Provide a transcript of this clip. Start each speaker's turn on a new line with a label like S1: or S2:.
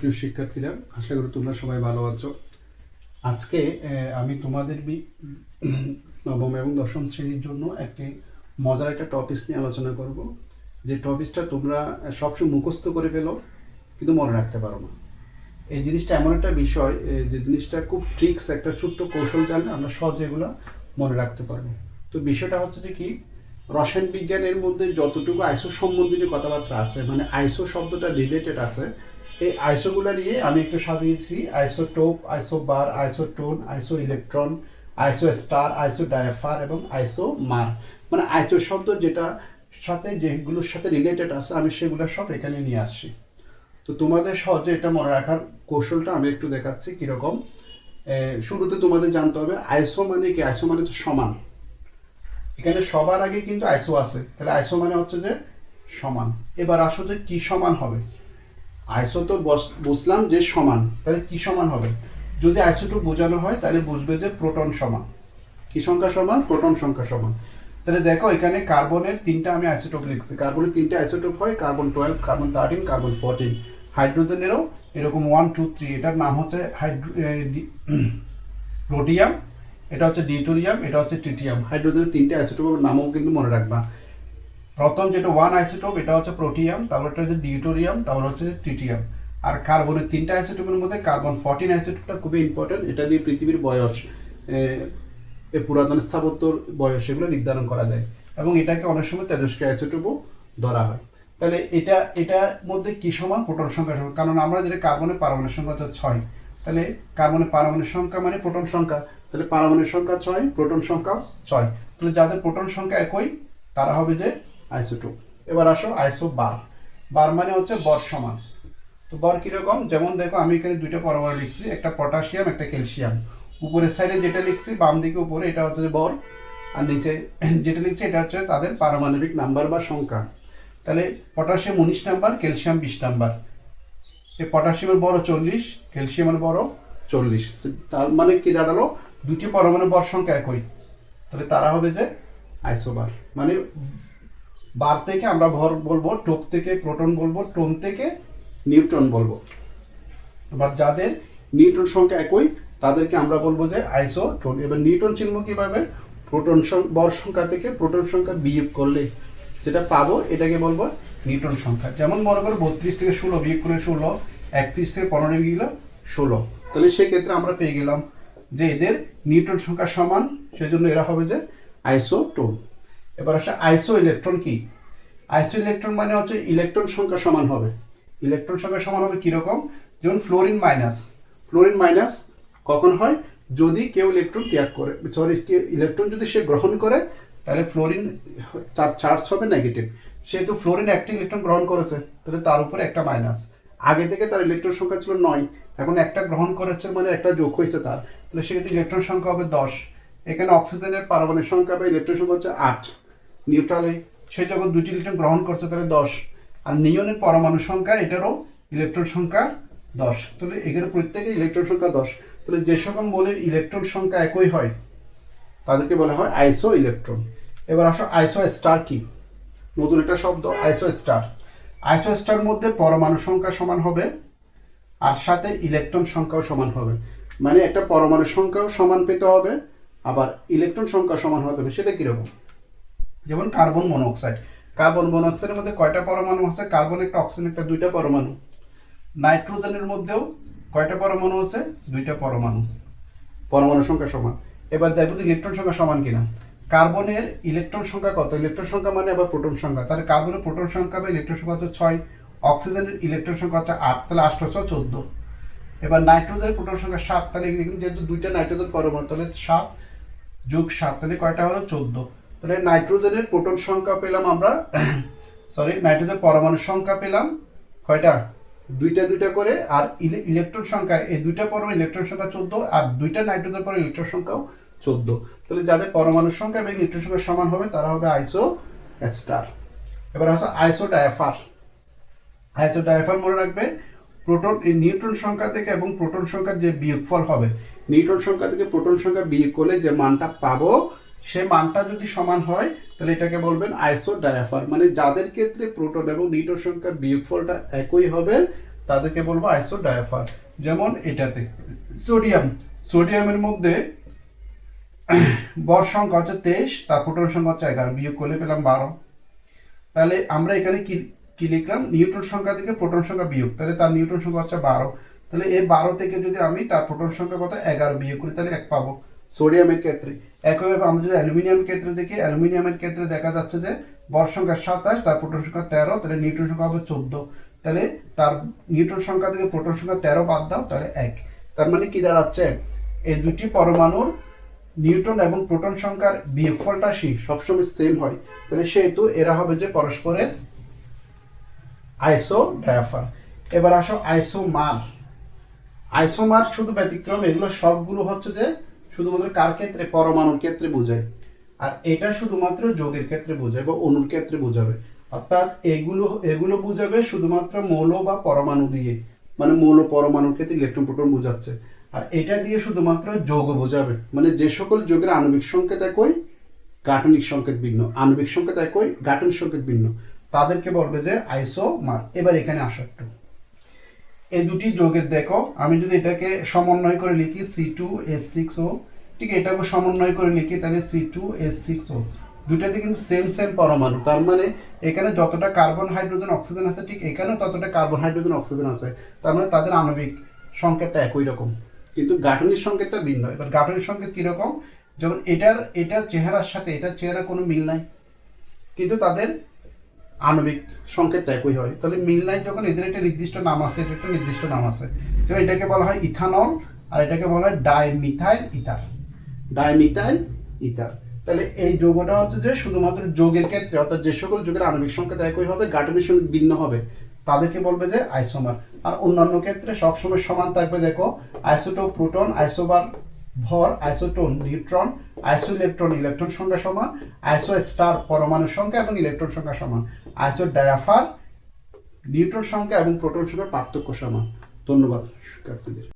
S1: সুপ্রিয় শিক্ষার্থীরা, আশা করি তোমরা সবাই ভালো আছো। আজকে আমি তোমাদের নবম এবং দশম শ্রেণীর জন্য একটি মজার একটা টপিক নিয়ে আলোচনা করব, যে টপিকটা তোমরা সবসময় মুখস্থ করে ফেলো কিন্তু মনে রাখতে পারো না। এই জিনিসটা এমন একটা বিষয়, যে জিনিসটা খুব ট্রিক্স, একটা ছোট্ট কৌশল জানলে আমরা সহজে এগুলো মনে রাখতে পারবো। তো বিষয়টা হচ্ছে যে কি, রসায়ন বিজ্ঞানের মধ্যে যতটুকু আইসো সম্বন্ধিত কথাবার্তা আছে, মানে আইসো শব্দটা রিলেটেড আছে, এই আইসোগুলো নিয়ে আমি একটু সাজিয়েছি। আইসোটোপ, আইসোবার, আইসোটোন, আইসো ইলেকট্রন, আইসো স্টার, আইসো ডায়াফার এবং আইসো মার। মানে আইসো শব্দ যেগুলোর সাথে রিলেটেড আছে, আমি সেগুলো সব এখানে নিয়ে আসছি। তো তোমাদের সহজে এটা মনে রাখার কৌশলটা আমি একটু দেখাচ্ছি কীরকম। শুরুতে তোমাদের জানতে হবে আইসো মানে কি। আইসো মানে তো সমান। এখানে সবার আগে কিন্তু আইসো আছে, তাহলে আইসো মানে হচ্ছে যে সমান। এবার আসলে কি সমান হবে? আইসো তো বুঝলাম যে সমান, তাহলে কি সমান হবে? যদি আইসোটোপ বোঝানো হয় তাহলে বুঝবে যে প্রোটন সমান। কি সংখ্যা সমান? প্রোটন সংখ্যা সমান। তাহলে দেখো এখানে কার্বনের তিনটা আমি আইসোটোপ লিখছি। কার্বনের তিনটা আইসোটোপ হয়, কার্বন 12, কার্বন 13, কার্বন 14। হাইড্রোজেনেরও এরকম 1, 2, 3। এটার নাম হচ্ছে রোডিয়াম, এটা হচ্ছে ডিউটোরিয়াম, এটা হচ্ছে ট্রিটিয়াম। হাইড্রোজেনের তিনটে আইসোটোপের নামও কিন্তু মনে রাখবা। প্রথম যেটা 1 আইসোটোপ, এটা হচ্ছে প্রোটিয়াম, তারপর এটা হচ্ছে ডিউটোরিয়াম, তারপর হচ্ছে ট্রিটিয়াম। আর কার্বনের তিনটা আইসোটোপের মধ্যে কার্বন 14 আইসোটোপটা খুবই ইম্পর্টেন্ট। এটা দিয়ে পৃথিবীর বয়স, পুরাতন স্থাপত্যর বয়স, সেগুলো নির্ধারণ করা যায়। এবং এটাকে অনেক সময় তেজস্ক্রিয় আইসোটোপও ধরা হয়। তাহলে এটার মধ্যে কি সমান? প্রোটন সংখ্যা সমান। কারণ আমরা যেটা কার্বনের পারমাণবিক সংখ্যা হচ্ছে 6, তাহলে কার্বনের পারমাণবিক সংখ্যা মানে প্রোটন সংখ্যা, তাহলে পারমাণবিক সংখ্যা 6, প্রোটন সংখ্যা 6। তাহলে যাদের প্রোটন সংখ্যা একই তারা হবে যে আইসোটোপ। এবার আসো আইসো বার। বার মানে হচ্ছে বর সমান। তো বর কীরকম? যেমন দেখো আমি এখানে দুইটা পরমাণু লিখছি, একটা পটাশিয়াম, একটা ক্যালসিয়াম। উপরের সাইডে যেটা লিখছি বাম দিকে উপরে, এটা হচ্ছে যে বর, আর নিচে যেটা লিখছি এটা হচ্ছে তাদের পারমাণবিক নাম্বার বা সংখ্যা। তাহলে পটাশিয়াম 19 নাম্বার, ক্যালসিয়াম 20 নাম্বার। এই পটাশিয়ামের বড় 40, ক্যালসিয়ামের বড় 40। তো তার মানে কি দাঁড়ালো? দুটি পরমাণু বর সংখ্যা একই, তাহলে তারা হবে যে আইসোবার। মানে বার থেকে আমরা ভর বলবো, টোপ থেকে প্রোটন বলবো, টোন থেকে নিউট্রন বলবো। এবার যাদের নিউট্রন সংখ্যা একই তাদেরকে আমরা বলবো যে আইসোটোন। এবার নিউট্রন চিনব কিভাবে? প্রোটন বর সংখ্যা থেকে প্রোটন সংখ্যা বিয়োগ করলে যেটা পাবো এটাকে বলবো নিউট্রন সংখ্যা। যেমন মনে করো 32 থেকে 16 বিয়োগ করে 16, 31 থেকে 15 গেল 16। তাহলে সেক্ষেত্রে আমরা পেয়ে গেলাম যে এদের নিউট্রন সংখ্যা সমান, সেজন্য এরা হবে যে আইসোটোন। এবার আসে আইসো ইলেকট্রন কি? আইসো ইলেকট্রন মানে হচ্ছে ইলেকট্রন সংখ্যা সমান হবে। ইলেকট্রন সংখ্যা সমান হবে কীরকম? যেমন ফ্লোরিন মাইনাস। ফ্লোরিন মাইনাস কখন হয়? যদি কেউ ইলেকট্রন ত্যাগ করে, ইলেকট্রন যদি সে গ্রহণ করে তাহলে ফ্লোরিন চার্জ হবে নেগেটিভ। সেহেতু ফ্লোরিন একটি ইলেকট্রন গ্রহণ করেছে, তাহলে তার উপরে একটা মাইনাস। আগে থেকে তার ইলেকট্রন সংখ্যা ছিল 9, এখন একটা গ্রহণ করেছে মানে একটা যোগ হয়েছে তার, তাহলে সেক্ষেত্রে ইলেকট্রন সংখ্যা হবে 10। এখানে অক্সিজেনের পারমাণবিক সংখ্যা বা ইলেকট্রন সংখ্যা হচ্ছে 8। নিউট্রালে সে যখন 2টি ইলেকট্রন গ্রহণ করছে তাহলে 10। আর নিয়নের পরমাণু সংখ্যা, এটারও ইলেকট্রন সংখ্যা 10। তাহলে এখানে প্রত্যেকের ইলেকট্রন সংখ্যা 10। তাহলে যে সকল মৌলের ইলেকট্রন সংখ্যা একই হয় তাদেরকে বলা হয় আইসো ইলেকট্রন। এবার আসো আইসো স্টার কি? নতুন একটা শব্দ, আইসো স্টার। আইসো স্টার মধ্যে পরমাণু সংখ্যা সমান হবে আর সাথে ইলেকট্রন সংখ্যাও সমান হবে। মানে একটা পরমাণু সংখ্যাও সমান পেতে হবে, আবার ইলেকট্রন সংখ্যা সমান হতে হবে। সেটা কীরকম? যেমন কার্বন মনোক্সাইড। কার্বন মনোক্সাইডের মধ্যে কয়টা পরমাণু আছে? কার্বন একটা, অক্সিজেন একটা, 2টা পরমাণু। নাইট্রোজেনের মধ্যেও কয়টা পরমাণু আছে? 2টা পরমাণু। পরমাণু সংখ্যা সমান। এবার দেখবো যে ইলেকট্রন সংখ্যা সমান কিনা। কার্বনের ইলেকট্রন সংখ্যা কত? ইলেকট্রন সংখ্যা মানে আবার প্রোটন সংখ্যা, তাহলে কার্বনের প্রোটন সংখ্যা বা ইলেকট্রন সংখ্যা হচ্ছে 6, অক্সিজেনের ইলেকট্রন সংখ্যা হচ্ছে 8, তাহলে 8 হচ্ছে 14। এবার নাইট্রোজেনের প্রোটন সংখ্যা 7, তাহলে যেহেতু 2টা নাইট্রোজেন পরমাণু, তাহলে 7 যোগ 7, তাহলে কয়টা হলো? 14। তাহলে নাইট্রোজেনের প্রোটন সংখ্যা পেলাম আমরা, নাইট্রোজেন পরমাণুর সংখ্যা পেলাম কয়টা? 2টা করে। আর ইলেকট্রন সংখ্যা, এই 2টা পরমাণু ইলেকট্রন সংখ্যা 14, আর 2টা নাইট্রোজেন পর ইলেকট্রন সংখ্যাও 14। তাহলে যাদের পরমাণুর সংখ্যা এবং ইলেকট্রন সংখ্যা সমান হবে তারা হবে আইসো স্টার। এবার আছে আইসো ডায়াফার। আইসো ডায়াফার মনে রাখবে, প্রোটন নিউট্রন সংখ্যা থেকে এবং প্রোটন সংখ্যার যে বিয়োগফল হবে, নিউট্রন সংখ্যা থেকে প্রোটন সংখ্যা বিয়োগ করলে যে মানটা পাবো সে মানটা যদি সমান হয় তাহলে এটাকে বলবেন আইসো ডায়াফার। মানে যাদের ক্ষেত্রে প্রোটন এবং নিউট্রন সংখ্যার বিয়োগফলটা একই হবে তাদেরকে বলবো আইসো ডায়াফার। যেমন এটাতে সোডিয়ামের মধ্যে বর সংখ্যা হচ্ছে 23, তার প্রোটন সংখ্যা হচ্ছে 11, বিয়োগ করলে পেলাম 12। তাহলে আমরা এখানে কি কি লিখলাম, নিউট্রন সংখ্যা থেকে প্রোটন সংখ্যা বিয়োগ, তাহলে তার নিউট্রন সংখ্যা হচ্ছে 12। তাহলে এই 12 থেকে যদি আমি তার প্রোটন সংখ্যা কত 11 বিয়োগ করি তাহলে 1 পাবো সোডিয়ামের ক্ষেত্রে। একইভাবে আমরা যদি অ্যালুমিনিয়ামের ক্ষেত্রে দেখি, অ্যালুমিনিয়ামের ক্ষেত্রে দেখা যাচ্ছে যে বর সংখ্যা 27, তার প্রোটন সংখ্যা 13, তাহলে নিউট্রন সংখ্যা হবে 14। তাহলে তার নিউট্রন সংখ্যা থেকে প্রোটন সংখ্যা 13 বাদ দাও, তাহলে 1। তার মানে কি দাঁড়াচ্ছে, এই দুটি পরমাণুর নিউট্রন এবং প্রোটন সংখ্যার বিয়োগফলটা সবসময় সেম হয়। তাহলে সেহেতু এরা হবে যে পরস্পরের আইসো ডায়াফার। এবার আসো আইসোমার শুধু ব্যতিক্রম, এগুলো সবগুলো হচ্ছে যে শুধুমাত্র কার ক্ষেত্রে, পরমাণুর ক্ষেত্রে বোঝায়। আর এটা শুধুমাত্র যৌগের ক্ষেত্রে বোঝায় বা অণুর ক্ষেত্রে বোঝাবে। অর্থাৎ এগুলো বোঝাবে শুধুমাত্র মৌল বা পরমাণু দিয়ে, মানে মৌল পরমাণুর ক্ষেত্রে ইলেকট্রন প্রোটন বোঝাচ্ছে। আর এটা দিয়ে শুধুমাত্র যৌগ বোঝাবে, মানে যে সকল যৌগের আণবিক সংকেত একই, গাঠনিক সংকেত ভিন্ন, আণবিক সংকেত একই, গাঠনিক সংকেত ভিন্ন, তাদেরকে বলবে যে আইসোমার। এবার এখানে আসো একটু, এই দুটি যৌগের দেখো, আমি যদি এটাকে সমন্বয় করে লিখি C2H6O, ঠিক এটাকে সমন্বয় করে লিখি তাহলে C2H6O, দুইটাতে কিন্তু সেম পরমাণু। তার মানে এখানে যতটা কার্বন হাইড্রোজেন অক্সিজেন আছে ঠিক এখানেও ততটা কার্বন হাইড্রোজেন অক্সিজেন আছে। তার মানে তাদের আণবিক সংকেতটা একই রকম, কিন্তু গাঠনিক সংকেতটা ভিন্ন। এবার গাঠনিক সংকেত কিরকম, যেমন এটার চেহারার সাথে এটার চেহারা কোনো মিল নাই, কিন্তু তাদের আণবিক সংকেতটা একই হয়। তাহলে মিল নাই যখন, এদের একটা নির্দিষ্ট নাম আছে, এটা একটা নির্দিষ্ট নাম আছে। যেমন এটাকে বলা হয় ইথানল, আর এটাকে বলা হয় ডাইমিথাইল ইথার। তাহলে এই যৌগটা হচ্ছে যে শুধুমাত্র যৌগের ক্ষেত্রে, অর্থাৎ যে সকল যৌগের আণবিক সংকেত একই হবে, গাঠনিক সংকেত ভিন্ন হবে, তাদেরকে বলবে যে আইসোমার। আর অন্যান্য ক্ষেত্রে সবসময় সমান থাকবে। দেখো আইসোটোপ প্রোটন, আইসোবার ভর, আইসোটোন নিউট্রন, আইসো ইলেকট্রন সংখ্যা সমান, আইসো স্টার পরমাণুর সংখ্যা এবং ইলেকট্রন সংখ্যা সমান, আইসো ডায়াফার নিউট্রন সংখ্যা এবং প্রোটন সংখ্যার পার্থক্য সমান। ধন্যবাদ শিক্ষার্থীদের।